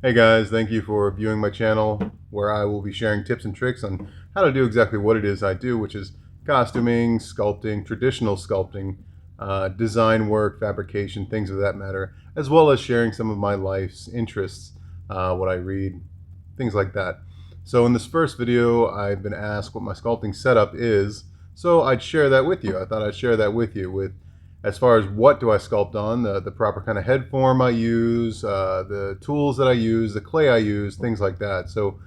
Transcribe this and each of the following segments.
Hey guys, thank you for viewing my channel where I will be sharing tips and tricks on how to do exactly what it is I do, which is costuming, sculpting, traditional sculpting, design work, fabrication, things of that matter, as well as sharing some of my life's interests, what I read, things like that. So in this first video, I've been asked what my sculpting setup is, so I'd share that with you. I thought I'd share that with you with as far as what do I sculpt on, the proper kind of head form I use, the tools that I use, the clay I use, things like that. So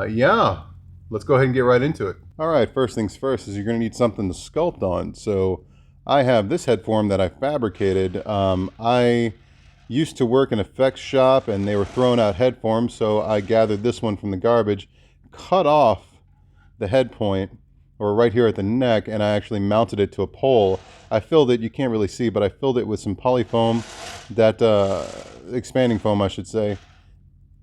yeah, let's go ahead and get right into it. All right, first things first is you're going to need something to sculpt on. So I have this head form that I fabricated. I used to work in an effects shop and they were throwing out head forms, so I gathered this one from the garbage, cut off the head point, or right here at the neck, and I actually mounted it to a pole. I filled it, you can't really see, but I filled it with some polyfoam, that expanding foam I should say,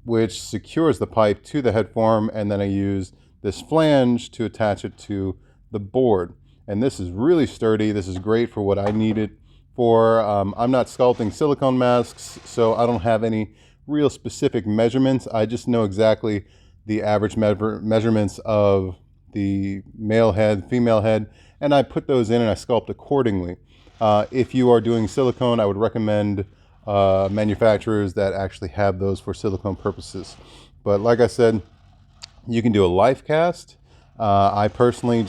which secures the pipe to the head form, and then I use this flange to attach it to the board. And this is really sturdy. This is great for what I need it for. I'm not sculpting silicone masks, so I don't have any real specific measurements. I just know exactly the average measurements of the male head, female head, and I put those in and I sculpt accordingly. If you are doing silicone, I would recommend manufacturers that actually have those for silicone purposes. But like I said, you can do a life cast. I personally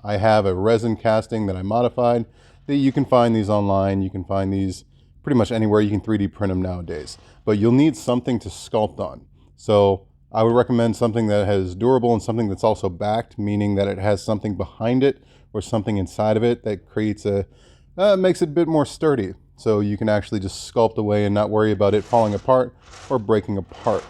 I have a resin casting that I modified. You can find these online. You can find these pretty much anywhere. You can 3D print them nowadays. But you'll need something to sculpt on. So I would recommend something that is durable and something that's also backed, meaning that it has something behind it or something inside of it that creates makes it a bit more sturdy. So you can actually just sculpt away and not worry about it falling apart or breaking apart.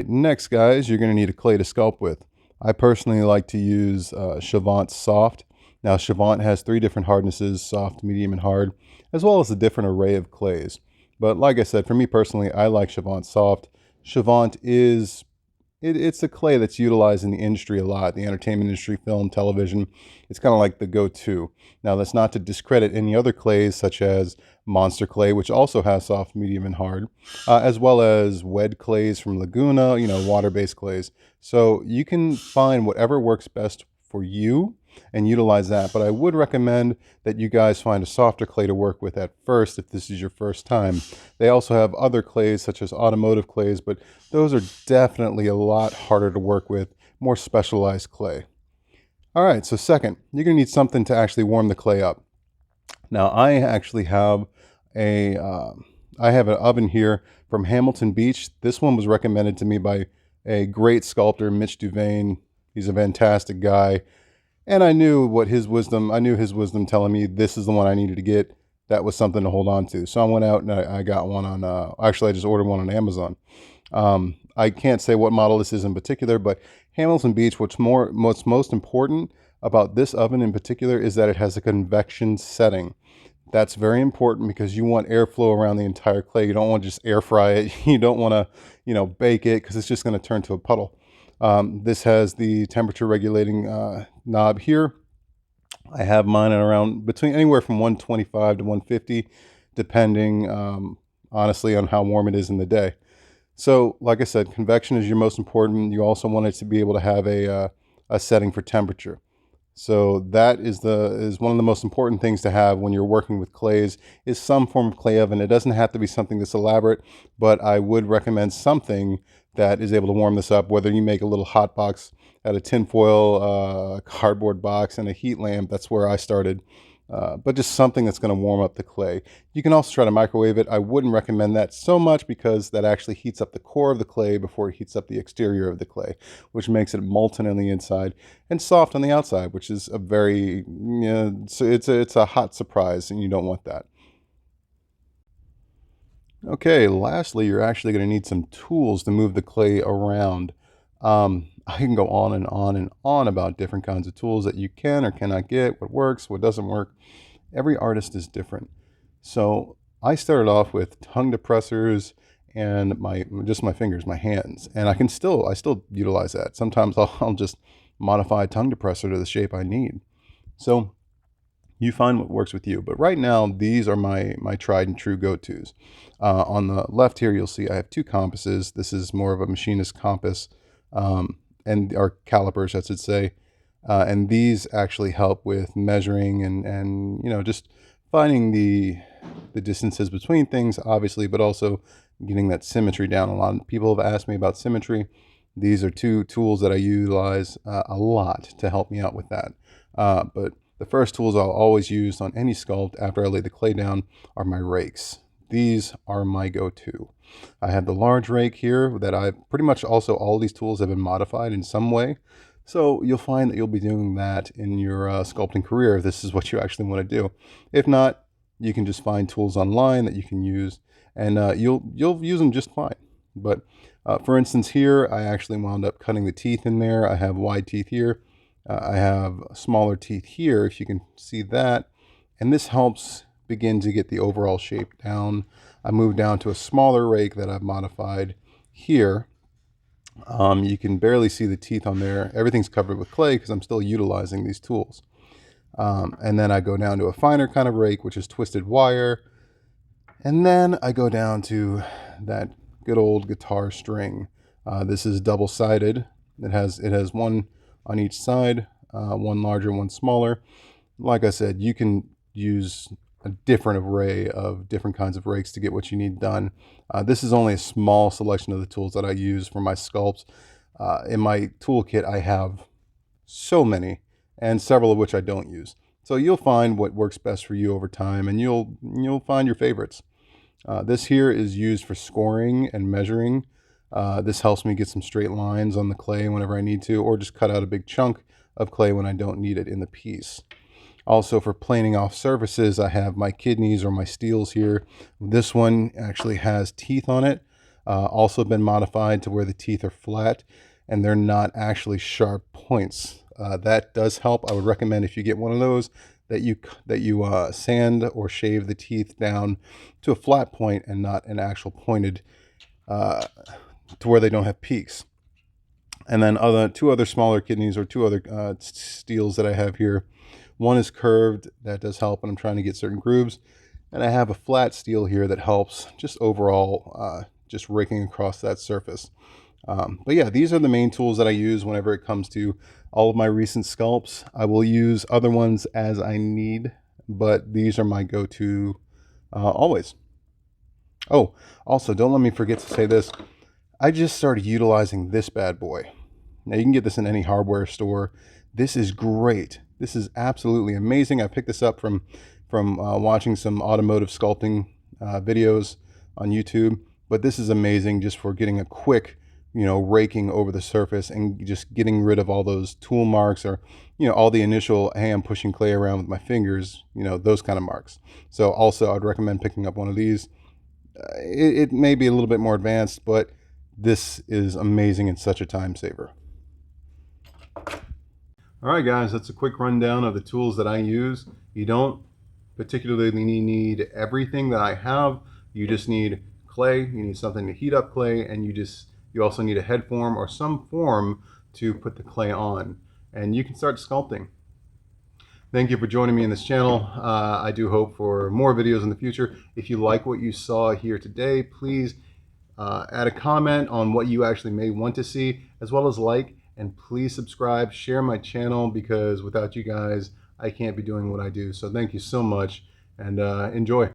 Next, guys, you're going to need a clay to sculpt with. I personally like to use Chavant Soft. Now, Chavant has 3 different hardnesses, soft, medium, and hard, as well as a different array of clays. But like I said, for me personally, I like Chavant Soft. Chavant is it's a clay that's utilized in the industry a lot, the entertainment industry, film, television. It's kind of like the go-to. Now, that's not to discredit any other clays such as Monster Clay, which also has soft, medium, and hard, as well as Wed clays from Laguna, water-based clays. So you can find whatever works best for you and utilize that. But I would recommend that you guys find a softer clay to work with at first if this is your first time. They also have other clays such as automotive clays, but those are definitely a lot harder to work with, more specialized clay. All right, so second, you're going to need something to actually warm the clay up. Now I actually have I have an oven here from Hamilton Beach. This one was recommended to me by a great sculptor, Mitch Duvain. He's a fantastic guy. And I knew his wisdom telling me this is the one I needed to get. That was something to hold on to. So I went out and I got one on, actually I just ordered one on Amazon. I can't say what model this is in particular, but Hamilton Beach, what's most important about this oven in particular is that it has a convection setting. That's very important because you want airflow around the entire clay. You don't want to just air fry it. You don't want to, bake it because it's just going to turn to a puddle. This has the temperature regulating knob here. I have mine at around between anywhere from 125 to 150, depending honestly on how warm it is in the day. So like I said, convection is your most important. You also want it to be able to have a setting for temperature. So that is one of the most important things to have when you're working with clays, is some form of clay oven. It doesn't have to be something this elaborate, but I would recommend something that is able to warm this up, whether you make a little hot box out of tinfoil, cardboard box, and a heat lamp. That's where I started. But just something that's going to warm up the clay. You can also try to microwave it. I wouldn't recommend that so much because that actually heats up the core of the clay before it heats up the exterior of the clay, which makes it molten on the inside and soft on the outside, which is a very, it's a hot surprise, and you don't want that. Okay, lastly, you're actually going to need some tools to move the clay around. I can go on and on and on about different kinds of tools that you can or cannot get, what works, what doesn't work. Every artist is different. So I started off with tongue depressors and just my fingers, my hands, and I still utilize that. Sometimes I'll just modify a tongue depressor to the shape I need. So You find what works with you. But right now, these are my tried and true go-tos. On the left here, you'll see I have two compasses. This is more of a machinist compass, and or calipers, I should say. And these actually help with measuring and just finding the distances between things, obviously, but also getting that symmetry down. A lot of people have asked me about symmetry. These are two tools that I utilize a lot to help me out with that. But the first tools I'll always use on any sculpt after I lay the clay down are my rakes. These are my go-to. I have the large rake here that I've pretty much also all these tools have been modified in some way. So you'll find that you'll be doing that in your sculpting career if this is what you actually want to do. If not, you can just find tools online that you can use, and you'll use them just fine. But for instance, here I actually wound up cutting the teeth in there. I have wide teeth here. I have smaller teeth here, if you can see that, and this helps begin to get the overall shape down. I moved down to a smaller rake that I've modified here. You can barely see the teeth on there. Everything's covered with clay because I'm still utilizing these tools. And then I go down to a finer kind of rake, which is twisted wire. And then I go down to that good old guitar string. This is double-sided. It has one on each side, one larger, one smaller. Like I said, you can use a different array of different kinds of rakes to get what you need done. This is only a small selection of the tools that I use for my sculpts. In my toolkit, I have so many, and several of which I don't use. So you'll find what works best for you over time, and you'll find your favorites. This here is used for scoring and measuring. This helps me get some straight lines on the clay whenever I need to, or just cut out a big chunk of clay when I don't need it in the piece. Also, for planing off surfaces, I have my kidneys or my steels here. This one actually has teeth on it. Also been modified to where the teeth are flat and they're not actually sharp points. That does help. I would recommend if you get one of those that you sand or shave the teeth down to a flat point and not an actual pointed to where they don't have peaks. And then two other smaller kidneys or two other steels that I have here. One is curved, that does help when I'm trying to get certain grooves. And I have a flat steel here that helps just overall, just raking across that surface. But yeah, these are the main tools that I use whenever it comes to all of my recent sculpts. I will use other ones as I need, but these are my go-to always. Oh, also, don't let me forget to say this. I just started utilizing this bad boy. Now, you can get this in any hardware store. This is great. This is absolutely amazing. I picked this up from watching some automotive sculpting videos on YouTube. But this is amazing just for getting a quick, raking over the surface and just getting rid of all those tool marks or, all the initial, hey, I'm pushing clay around with my fingers, those kind of marks. So also, I'd recommend picking up one of these. It may be a little bit more advanced, but this is amazing and such a time saver. All right, guys, that's a quick rundown of the tools that I use. You don't particularly need everything that I have. You just need clay, you need something to heat up clay, and you also need a head form or some form to put the clay on. And you can start sculpting. Thank you for joining me in this channel. I do hope for more videos in the future. If you like what you saw here today, please add a comment on what you actually may want to see, as well as like, and please subscribe, share my channel, because without you guys, I can't be doing what I do. So thank you so much, and enjoy.